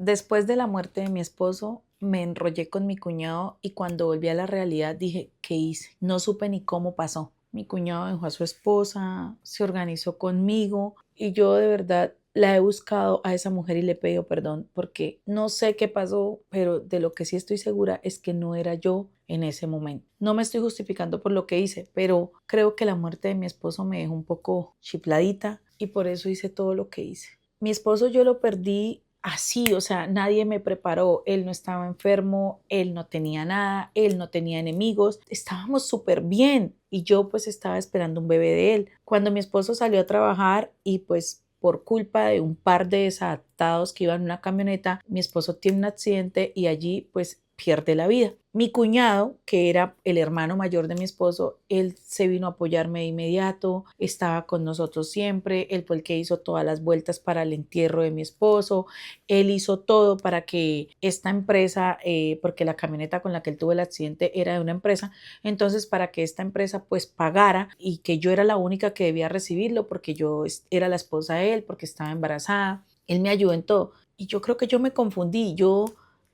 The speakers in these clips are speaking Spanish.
Después de la muerte de mi esposo, me enrollé con mi cuñado y cuando volví a la realidad dije, ¿qué hice? No supe ni cómo pasó. Mi cuñado dejó a su esposa, se organizó conmigo y yo de verdad la he buscado a esa mujer y le he pedido perdón porque no sé qué pasó, pero de lo que sí estoy segura es que no era yo en ese momento. No me estoy justificando por lo que hice, pero creo que la muerte de mi esposo me dejó un poco chifladita y por eso hice todo lo que hice. Mi esposo yo lo perdí así, o sea, nadie me preparó, él no estaba enfermo, él no tenía nada, él no tenía enemigos, estábamos súper bien y yo pues estaba esperando un bebé de él. Cuando mi esposo salió a trabajar y pues por culpa de un par de desadaptados que iban en una camioneta, mi esposo tiene un accidente y allí pues pierde la vida. Mi cuñado, que era el hermano mayor de mi esposo, él se vino a apoyarme de inmediato, estaba con nosotros siempre, él fue el que hizo todas las vueltas para el entierro de mi esposo, él hizo todo para que esta empresa, porque la camioneta con la que él tuvo el accidente era de una empresa, entonces para que esta empresa pues pagara y que yo era la única que debía recibirlo porque yo era la esposa de él, porque estaba embarazada, él me ayudó en todo. Y yo creo que yo me confundí, yo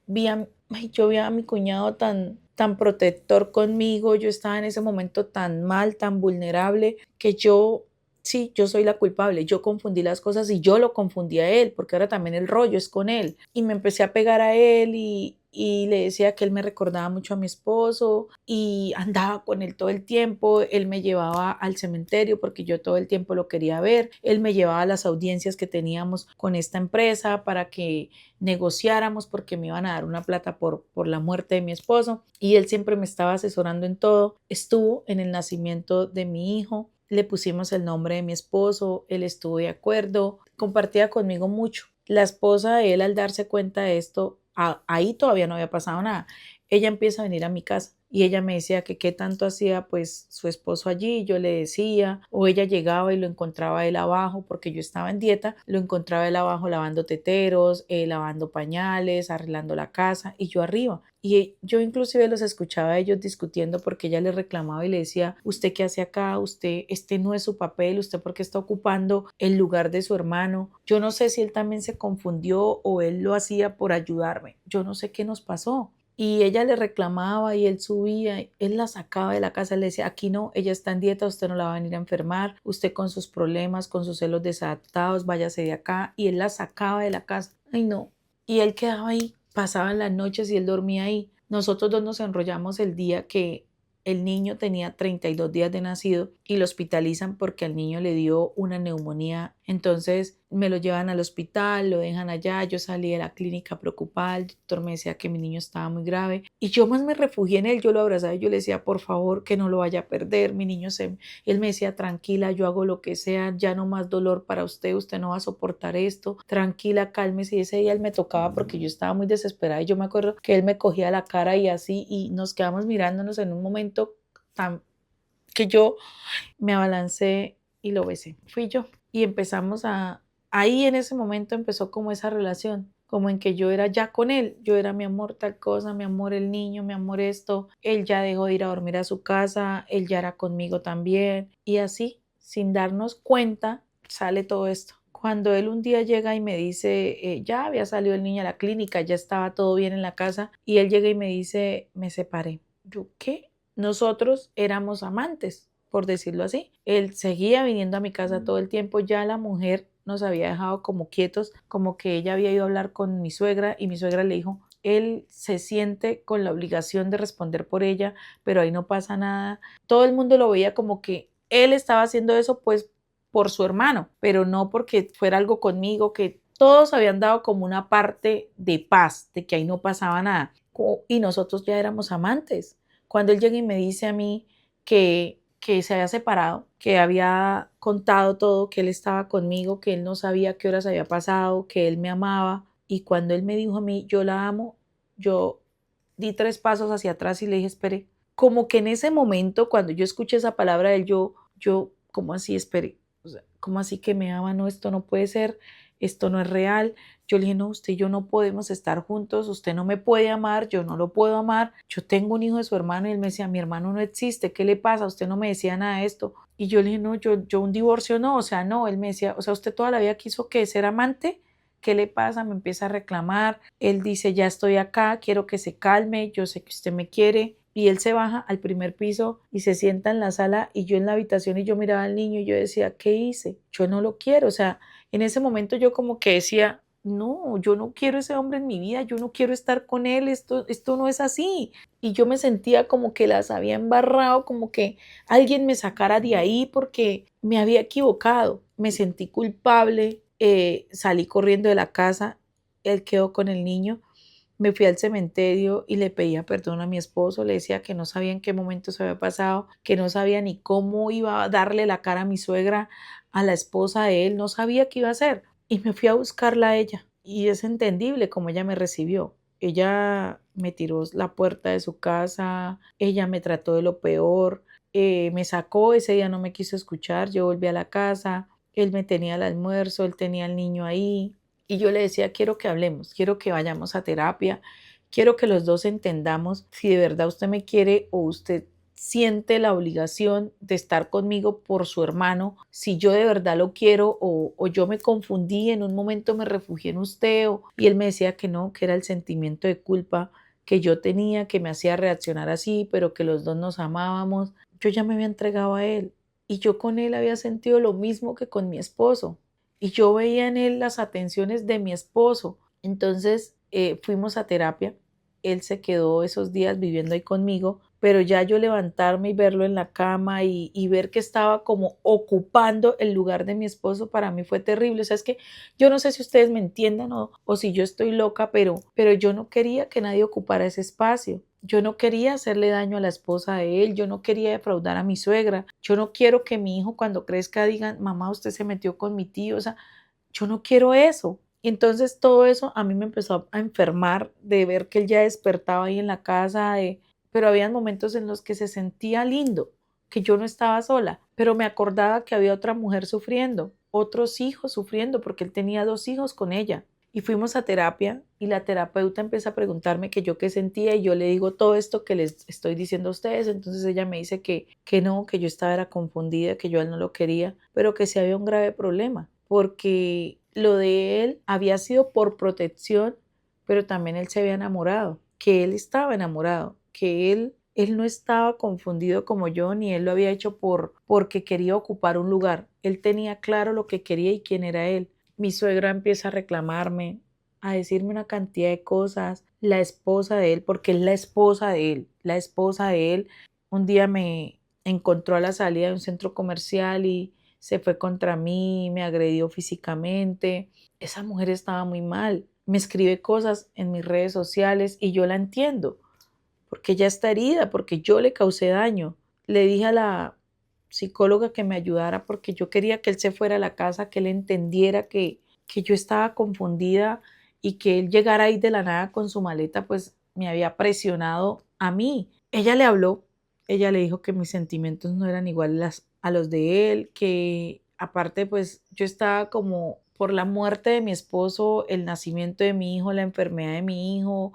vi a mi cuñado tan protector conmigo, yo estaba en ese momento tan mal, tan vulnerable, que sí, yo soy la culpable, yo confundí las cosas y yo lo confundí a él, porque ahora también el rollo es con él. Y me empecé a pegar a él y le decía que él me recordaba mucho a mi esposo y andaba con él todo el tiempo, él me llevaba al cementerio porque yo todo el tiempo lo quería ver, él me llevaba a las audiencias que teníamos con esta empresa para que negociáramos porque me iban a dar una plata por la muerte de mi esposo y él siempre me estaba asesorando en todo. Estuvo en el nacimiento de mi hijo, le pusimos el nombre de mi esposo, él estuvo de acuerdo, compartía conmigo mucho. La esposa de él al darse cuenta de esto, ahí todavía no había pasado nada. Ella empieza a venir a mi casa y ella me decía que qué tanto hacía pues su esposo allí, yo le decía, o ella llegaba y lo encontraba él abajo porque yo estaba en dieta, lo encontraba él abajo lavando teteros, lavando pañales, arreglando la casa y yo arriba. Y yo inclusive los escuchaba a ellos discutiendo porque ella le reclamaba y le decía, ¿usted qué hace acá? Usted, este no es su papel, ¿usted por qué está ocupando el lugar de su hermano? Yo no sé si él también se confundió o él lo hacía por ayudarme, yo no sé qué nos pasó. Y ella le reclamaba y él subía, él la sacaba de la casa, le decía, aquí no, ella está en dieta, usted no la va a venir a enfermar, usted con sus problemas, con sus celos desadaptados, váyase de acá. Y él la sacaba de la casa. Ay, no. Y él quedaba ahí, pasaban las noches y él dormía ahí. Nosotros dos nos enrollamos el día que el niño tenía 32 días de nacido y lo hospitalizan porque al niño le dio una neumonía. Entonces me lo llevan al hospital, lo dejan allá. Yo salí de la clínica preocupada. El doctor me decía que mi niño estaba muy grave y yo más me refugié en él. Yo lo abrazaba y yo le decía, por favor, que no lo vaya a perder. Mi niño él me decía, tranquila, yo hago lo que sea, ya no más dolor para usted, usted no va a soportar esto, tranquila, cálmese. Y ese día él me tocaba porque yo estaba muy desesperada y yo me acuerdo que él me cogía la cara y así y nos quedamos mirándonos en un momento tan que yo me abalancé y lo besé. Fui yo y ahí en ese momento empezó como esa relación, como en que yo era ya con él, yo era mi amor tal cosa, mi amor el niño, mi amor esto, él ya dejó de ir a dormir a su casa, él ya era conmigo también y así, sin darnos cuenta, sale todo esto. Cuando él un día llega y me dice, ya había salido el niño a la clínica, ya estaba todo bien en la casa, y él llega y me dice, me separé. Yo, ¿qué? Nosotros éramos amantes, por decirlo así. Él seguía viniendo a mi casa todo el tiempo, ya la mujer nos había dejado como quietos, como que ella había ido a hablar con mi suegra y mi suegra le dijo, él se siente con la obligación de responder por ella, pero ahí no pasa nada. Todo el mundo lo veía como que él estaba haciendo eso pues por su hermano, pero no porque fuera algo conmigo, que todos habían dado como una parte de paz, de que ahí no pasaba nada. Y nosotros ya éramos amantes. Cuando él llega y me dice a mí que se había separado, que había contado todo, que él estaba conmigo, que él no sabía qué horas había pasado, que él me amaba, y cuando él me dijo a mí, yo la amo, yo di 3 pasos hacia atrás y le dije, espere, como que en ese momento, cuando yo escuché esa palabra de él, ¿cómo así, espere? O sea, ¿cómo así que me ama? No, esto no puede ser, esto no es real. Yo le dije, no, usted y yo no podemos estar juntos, usted no me puede amar, yo no lo puedo amar, yo tengo un hijo de su hermano y él me decía, mi hermano no existe, ¿qué le pasa? Usted no me decía nada de esto. Y yo le dije, no, yo un divorcio no, o sea, no, él me decía, o sea, usted toda la vida quiso que ser amante, ¿qué le pasa? Me empieza a reclamar. Él dice, ya estoy acá, quiero que se calme, yo sé que usted me quiere. Y él se baja al primer piso y se sienta en la sala y yo en la habitación y yo miraba al niño y yo decía, ¿qué hice? Yo no lo quiero. O sea, en ese momento yo como que decía, no, yo no quiero ese hombre en mi vida, yo no quiero estar con él, esto no es así. Y yo me sentía como que las había embarrado, como que alguien me sacara de ahí porque me había equivocado. Me sentí culpable, salí corriendo de la casa, él quedó con el niño. Me fui al cementerio y le pedía perdón a mi esposo, le decía que no sabía en qué momento se había pasado, que no sabía ni cómo iba a darle la cara a mi suegra, a la esposa de él, no sabía qué iba a hacer. Y me fui a buscarla a ella. Y es entendible cómo ella me recibió. Ella me tiró la puerta de su casa, ella me trató de lo peor, me sacó, ese día no me quiso escuchar, yo volví a la casa, él me tenía el almuerzo, él tenía al niño ahí, y yo le decía, quiero que hablemos, quiero que vayamos a terapia, quiero que los dos entendamos si de verdad usted me quiere o usted siente la obligación de estar conmigo por su hermano, si yo de verdad lo quiero o yo me confundí, en un momento me refugié en usted y él me decía que no, que era el sentimiento de culpa que yo tenía, que me hacía reaccionar así, pero que los dos nos amábamos. Yo ya me había entregado a él y yo con él había sentido lo mismo que con mi esposo y yo veía en él las atenciones de mi esposo. Entonces fuimos a terapia, él se quedó esos días viviendo ahí conmigo, pero ya yo levantarme y verlo en la cama y ver que estaba como ocupando el lugar de mi esposo, para mí fue terrible. O sea, es que yo no sé si ustedes me entiendan o si yo estoy loca, pero yo no quería que nadie ocupara ese espacio. Yo no quería hacerle daño a la esposa de él, yo no quería defraudar a mi suegra, yo no quiero que mi hijo cuando crezca digan, mamá, usted se metió con mi tío, o sea, yo no quiero eso. Y entonces todo eso a mí me empezó a enfermar de ver que él ya despertaba ahí en la casa, pero había momentos en los que se sentía lindo, que yo no estaba sola, pero me acordaba que había otra mujer sufriendo, otros hijos sufriendo, porque él tenía 2 hijos con ella. Y fuimos a terapia y la terapeuta empieza a preguntarme que yo qué sentía y yo le digo todo esto que les estoy diciendo a ustedes. Entonces ella me dice que no, que yo estaba era confundida, que yo a él no lo quería, pero que sí había un grave problema, porque lo de él había sido por protección, pero también él se había enamorado, que él estaba enamorado, que él no estaba confundido como yo, ni él lo había hecho porque quería ocupar un lugar. Él tenía claro lo que quería y quién era él. Mi suegra empieza a reclamarme, a decirme una cantidad de cosas, la esposa de él, porque es la esposa de él, la esposa de él, un día me encontró a la salida de un centro comercial y se fue contra mí, me agredió físicamente. Esa mujer estaba muy mal, me escribe cosas en mis redes sociales y yo la entiendo, porque ella está herida, porque yo le causé daño. Le dije a la psicóloga que me ayudara porque yo quería que él se fuera a la casa, que él entendiera que yo estaba confundida y que él llegara ahí de la nada con su maleta, pues me había presionado a mí. Ella le habló, ella le dijo que mis sentimientos no eran iguales a los de él, que aparte pues yo estaba como por la muerte de mi esposo, el nacimiento de mi hijo, la enfermedad de mi hijo,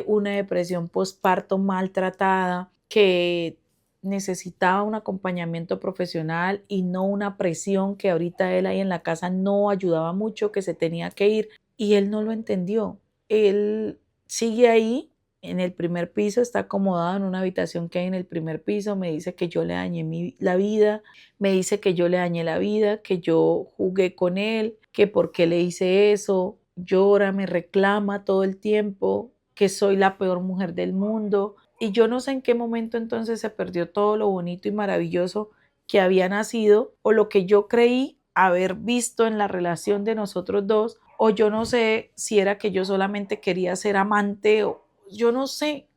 una depresión postparto maltratada, que necesitaba un acompañamiento profesional y no una presión que ahorita él ahí en la casa no ayudaba mucho, que se tenía que ir y él no lo entendió. Él sigue ahí en el primer piso, está acomodado en una habitación que hay en el primer piso, me dice que yo le dañé la vida, me dice que yo le dañé la vida, que yo jugué con él, que por qué le hice eso, llora, me reclama todo el tiempo, que soy la peor mujer del mundo. Y yo no sé en qué momento entonces se perdió todo lo bonito y maravilloso que había nacido o lo que yo creí haber visto en la relación de nosotros dos, o yo no sé si era que yo solamente quería ser amante o yo no sé,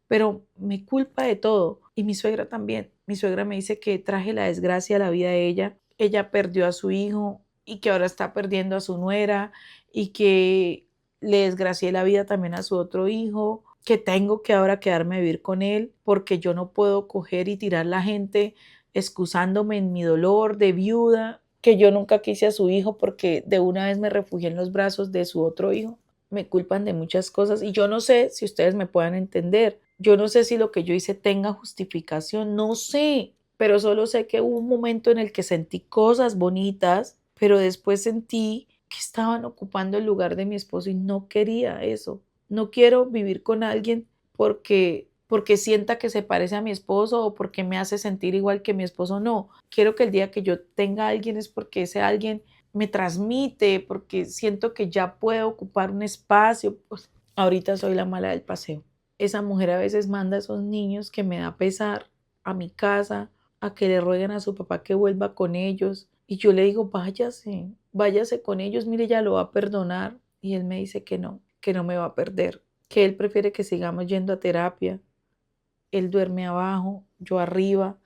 pero me culpa de todo. Y mi suegra también. Mi suegra me dice que traje la desgracia a la vida de ella. Ella perdió a su hijo y que ahora está perdiendo a su nuera y que le desgracié la vida también a su otro hijo, que tengo que ahora quedarme a vivir con él porque yo no puedo coger y tirar la gente excusándome en mi dolor de viuda, que yo nunca quise a su hijo porque de una vez me refugié en los brazos de su otro hijo. Me culpan de muchas cosas y yo no sé si ustedes me puedan entender. Yo no sé si lo que yo hice tenga justificación, no sé, pero solo sé que hubo un momento en el que sentí cosas bonitas, pero después sentí que estaban ocupando el lugar de mi esposo y no quería eso. No quiero vivir con alguien porque sienta que se parece a mi esposo o porque me hace sentir igual que mi esposo. No, quiero que el día que yo tenga a alguien es porque ese alguien me transmite, porque siento que ya puedo ocupar un espacio. Pues, ahorita soy la mala del paseo. Esa mujer a veces manda a esos niños que me da pesar a mi casa, a que le rueguen a su papá que vuelva con ellos. Y yo le digo, váyase, váyase con ellos, mire, ya lo va a perdonar. Y él me dice que no me va a perder, que él prefiere que sigamos yendo a terapia. Él duerme abajo, yo arriba,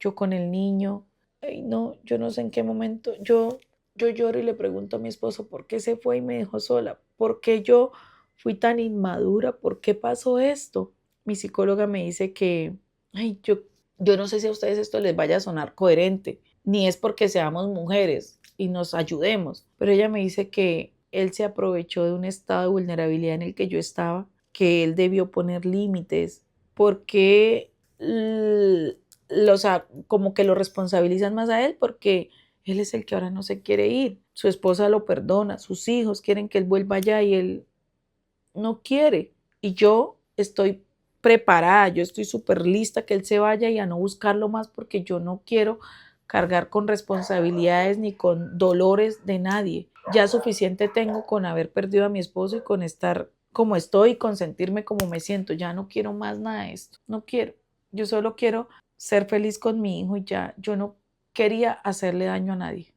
yo con el niño. Ay, no, yo no sé en qué momento. Yo lloro y le pregunto a mi esposo por qué se fue y me dejó sola, por qué yo fui tan inmadura, por qué pasó esto. Mi psicóloga me dice que, ay, yo no sé si a ustedes esto les vaya a sonar coherente, ni es porque seamos mujeres y nos ayudemos, pero ella me dice que él se aprovechó de un estado de vulnerabilidad en el que yo estaba, que él debió poner límites, porque como que lo responsabilizan más a él porque él es el que ahora no se quiere ir. Su esposa lo perdona, sus hijos quieren que él vuelva allá y él no quiere. Y yo estoy preparada, yo estoy súper lista que él se vaya y a no buscarlo más porque yo no quiero cargar con responsabilidades ni con dolores de nadie. Ya suficiente tengo con haber perdido a mi esposo y con estar como estoy, con sentirme como me siento. Ya no quiero más nada de esto, no quiero. Yo solo quiero ser feliz con mi hijo y ya, yo no quería hacerle daño a nadie.